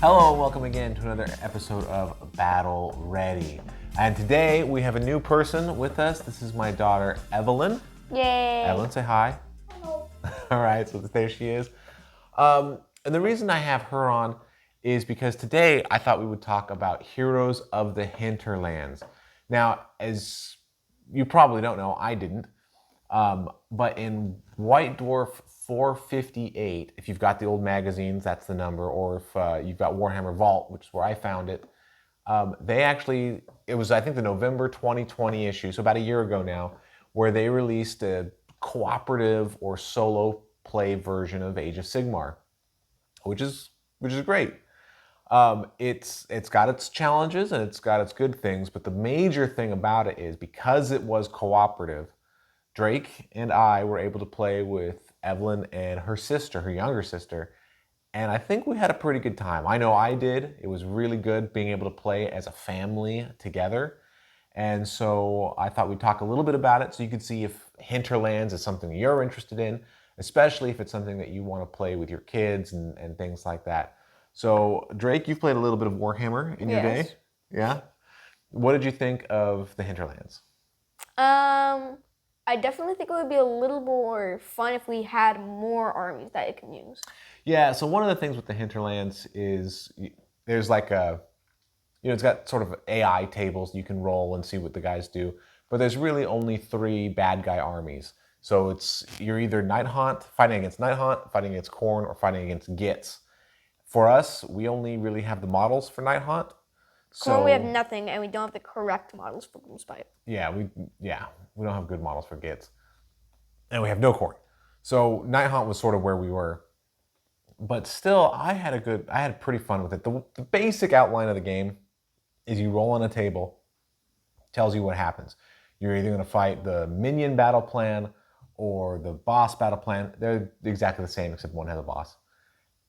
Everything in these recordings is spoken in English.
Hello and welcome again to another episode of Battle Ready. And today we have a new person with us. This is my daughter, Evelyn. Yay! Evelyn, say hi. Hello. All right, so there she is. And the reason I have her on is because today I thought we would talk about Heroes of the Hinterlands. Now, as you probably don't know, I didn't. But in White Dwarf 458, if you've got the old magazines, that's the number, or if you've got Warhammer Vault, which is where I found it, it was, I think, the November 2020 issue, so about a year ago now, where they released a cooperative or solo play version of Age of Sigmar, which is great. It's got its challenges and it's got its good things, but the major thing about it is because it was cooperative, Drake and I were able to play with Evelyn and her sister, her younger sister, and I think we had a pretty good time. I know I did. It was really good being able to play as a family together. And so I thought we'd talk a little bit about it so you could see if Hinterlands is something you're interested in, especially if it's something that you want to play with your kids and things like that. So Drake, you've played a little bit of Warhammer in your day? Yeah? What did you think of the Hinterlands? I definitely think it would be a little more fun if we had more armies that it can use. Yeah, so one of the things with the Hinterlands is there's like it's got sort of AI tables you can roll and see what the guys do, but there's really only 3 bad guy armies. So you're either Nighthaunt, fighting against Nighthaunt, fighting against Khorne, or fighting against Gitz. For us, we only really have the models for Nighthaunt. So we have nothing, and we don't have the correct models for Gloomspite. Yeah, we don't have good models for Gitz, and we have no Khorne. So Nighthaunt was sort of where we were, but still, I had pretty fun with it. The basic outline of the game is you roll on a table, tells you what happens. You're either going to fight the minion battle plan or the boss battle plan. They're exactly the same, except one has a boss.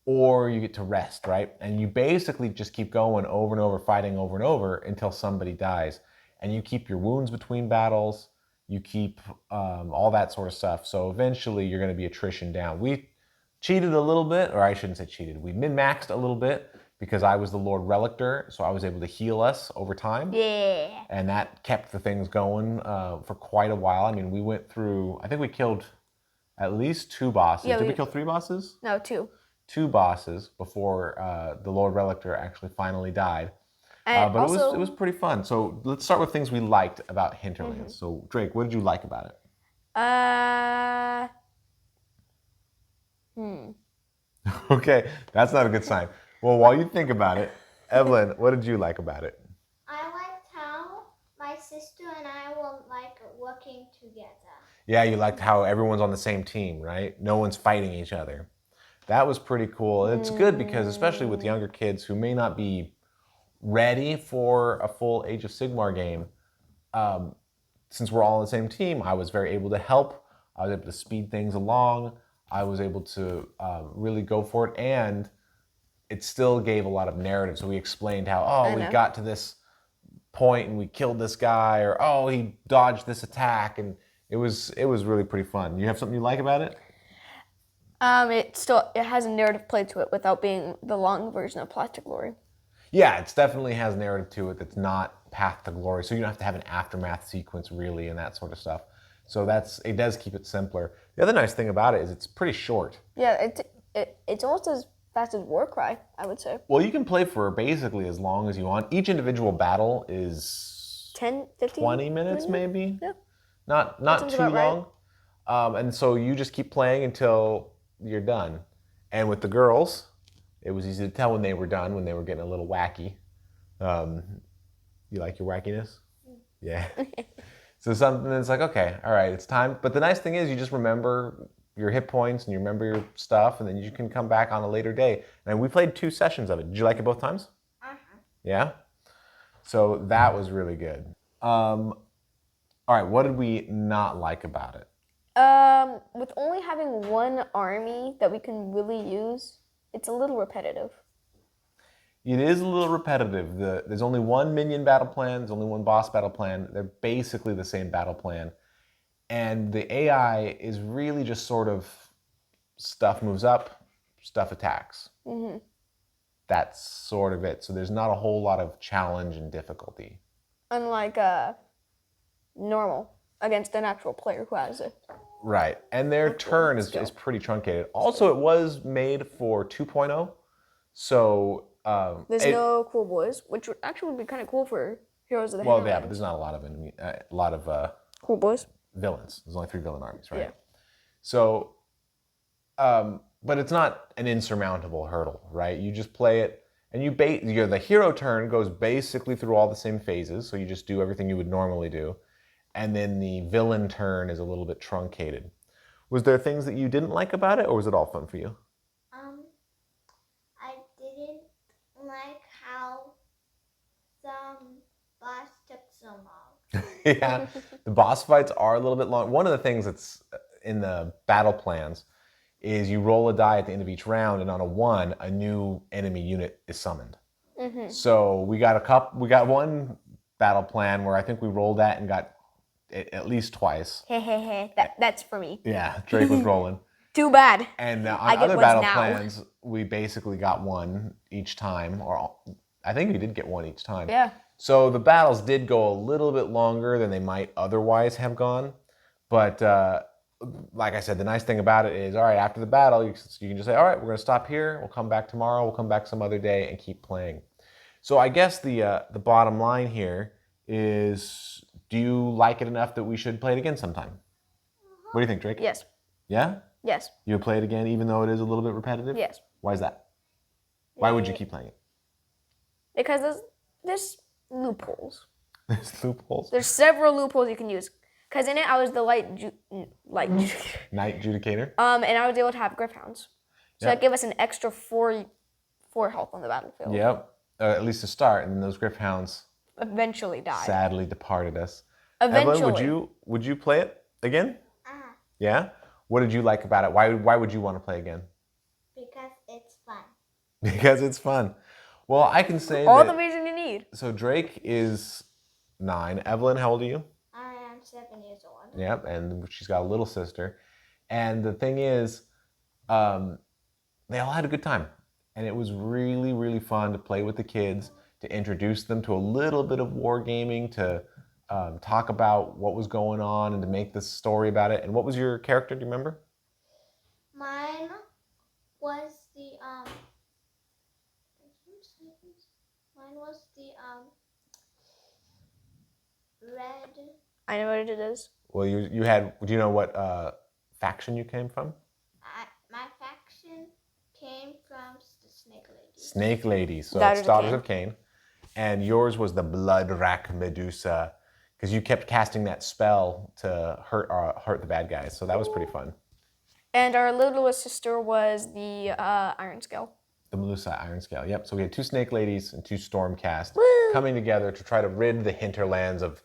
Or you get to rest, right? And you basically just keep going over and over, fighting over and over until somebody dies. And you keep your wounds between battles, you keep all that sort of stuff. So eventually you're going to be attrition down. We cheated a little bit, or I shouldn't say cheated, we min-maxed a little bit because I was the Lord Relictor, so I was able to heal us over time. Yeah. And that kept the things going for quite a while. I mean, we went through, I think we killed at least 2 bosses. Yeah, Did we kill 3 bosses? No, 2. 2 bosses before the Lord Relictor actually finally died. And but also, it was pretty fun. So let's start with things we liked about Hinterlands. So Drake, what did you like about it? Okay, that's not a good sign. Well, while you think about it, Evelyn, what did you like about it? I liked how my sister and I were working together. Yeah, you liked how everyone's on the same team, right? No one's fighting each other. That was pretty cool. It's good because, especially with younger kids who may not be ready for a full Age of Sigmar game, since we're all on the same team, I was very able to help. I was able to speed things along. I was able to really go for it, and it still gave a lot of narrative. So we explained how, we got to this point and we killed this guy, or he dodged this attack, and it was really pretty fun. You have something you like about it? it has a narrative play to it without being the long version of Path to Glory. Yeah, it definitely has narrative to it that's not Path to Glory, so you don't have to have an aftermath sequence really and that sort of stuff. So it does keep it simpler. The other nice thing about it is it's pretty short. Yeah, it's almost as fast as Warcry, I would say. Well, you can play for basically as long as you want. Each individual battle is 10, 15 20 minutes maybe. Yeah. Not too long. Right. And so you just keep playing until you're done. And with the girls, it was easy to tell when they were done, when they were getting a little wacky. You like your wackiness? Yeah. So something that's like, okay, all right, it's time. But the nice thing is you just remember your hit points and you remember your stuff, and then you can come back on a later day. And we played 2 sessions of it. Did you like it both times? Yeah? So that was really good. All right, what did we not like about it? With only having 1 army that we can really use, it's a little repetitive. It is a little repetitive. There's only 1 minion battle plan, there's only 1 boss battle plan. They're basically the same battle plan. And the AI is really just sort of stuff moves up, stuff attacks. that's sort of it. So there's not a whole lot of challenge and difficulty. Unlike normal against an actual player who has it. Right. And their turn is pretty truncated. Also, it was made for 2.0. So there's no cool boys, which actually would be kind of cool for Heroes of the Hinterlands. Well, yeah, but there's not a lot of cool boys. Villains. There's only 3 villain armies, right? Yeah. So, but it's not an insurmountable hurdle, right? You just play it, and the hero turn goes basically through all the same phases. So you just do everything you would normally do, and then the villain turn is a little bit truncated. Was there things that you didn't like about it, or was it all fun for you? I didn't like how some boss took so long. Yeah, the boss fights are a little bit long. One of the things that's in the battle plans is you roll a die at the end of each round, and on a 1, a new enemy unit is summoned. Mm-hmm. So we got one battle plan where I think we rolled that and got it at least twice. That's for me. Yeah, Drake was rolling. Too bad. And on other battle plans, we basically got 1 each time, or I think we did get 1 each time. Yeah. So the battles did go a little bit longer than they might otherwise have gone. But like I said, the nice thing about it is, all right, after the battle, you can just say, all right, we're going to stop here. We'll come back tomorrow. We'll come back some other day and keep playing. So I guess the bottom line here is, do you like it enough that we should play it again sometime? What do you think, Drake? Yes. Yeah? Yes. You would play it again even though it is a little bit repetitive? Yes. Why is that? Why would you keep playing it? Because there's loopholes. There's loopholes? There's several loopholes you can use. Because in it, I was the Night Judicator? and I was able to have Griffhounds. So that gave us an extra 4 health on the battlefield. Yep. At least to start, and then those Griffhounds Eventually died. sadly departed us. Eventually. Evelyn, would you play it again? Yeah? What did you like about it? Why would you want to play again? Because it's fun. Because it's fun. Well, I can say all that, the reason you need. So Drake is 9. Evelyn, how old are you? I am 7 years old. Yep, and she's got a little sister. And the thing is, they all had a good time. And it was really, really fun to play with the kids, to introduce them to a little bit of wargaming, to talk about what was going on and to make this story about it. And what was your character, do you remember? Mine was the red. I know what it is. Well, you had, do you know what faction you came from? My faction came from the Snake Ladies. Snake Ladies, so Daughters it's of Daughters of Cain. And yours was the Blood Rack Medusa, because you kept casting that spell to hurt the bad guys. So that was pretty fun. And our littlest sister was the Iron Scale. The Medusa Iron Scale, yep. So we had 2 Snake Ladies and 2 Stormcast coming together to try to rid the Hinterlands of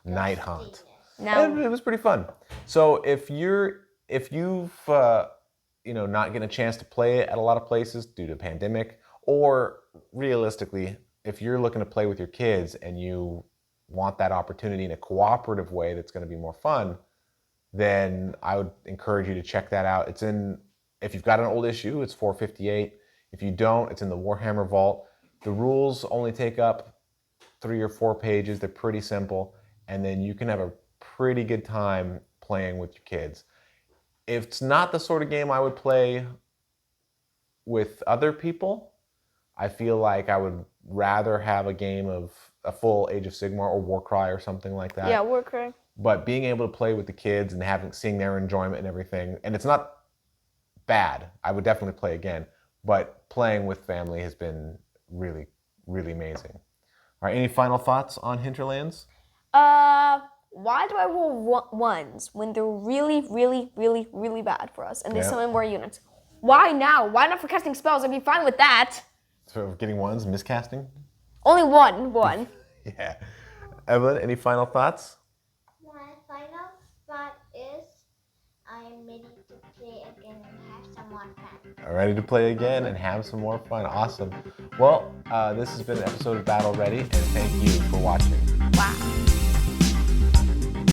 Night Haunt. And it was pretty fun. So if you've not getting a chance to play it at a lot of places due to pandemic, or realistically, if you're looking to play with your kids and you want that opportunity in a cooperative way that's going to be more fun, then I would encourage you to check that out. If you've got an old issue, it's 458. If you don't, it's in the Warhammer Vault. The rules only take up 3 or 4 pages. They're pretty simple. And then you can have a pretty good time playing with your kids. If it's not the sort of game I would play with other people, I feel like I would rather have a game of a full Age of Sigmar or Warcry or something like that. Yeah, Warcry. But being able to play with the kids and seeing their enjoyment and everything, and it's not bad. I would definitely play again. But playing with family has been really, really amazing. All right, any final thoughts on Hinterlands? Why do I roll 1s when they're really, really, really, really bad for us and they summon more units? Why now? Why not for casting spells? I'd be fine with that. So getting 1s, miscasting? Only one. Yeah. Evelyn, any final thoughts? My final thought is I'm ready to play again and have some more fun. Ready to play again and have some more fun. Awesome. Well, this has been an episode of Battle Ready, and thank you for watching. Wow.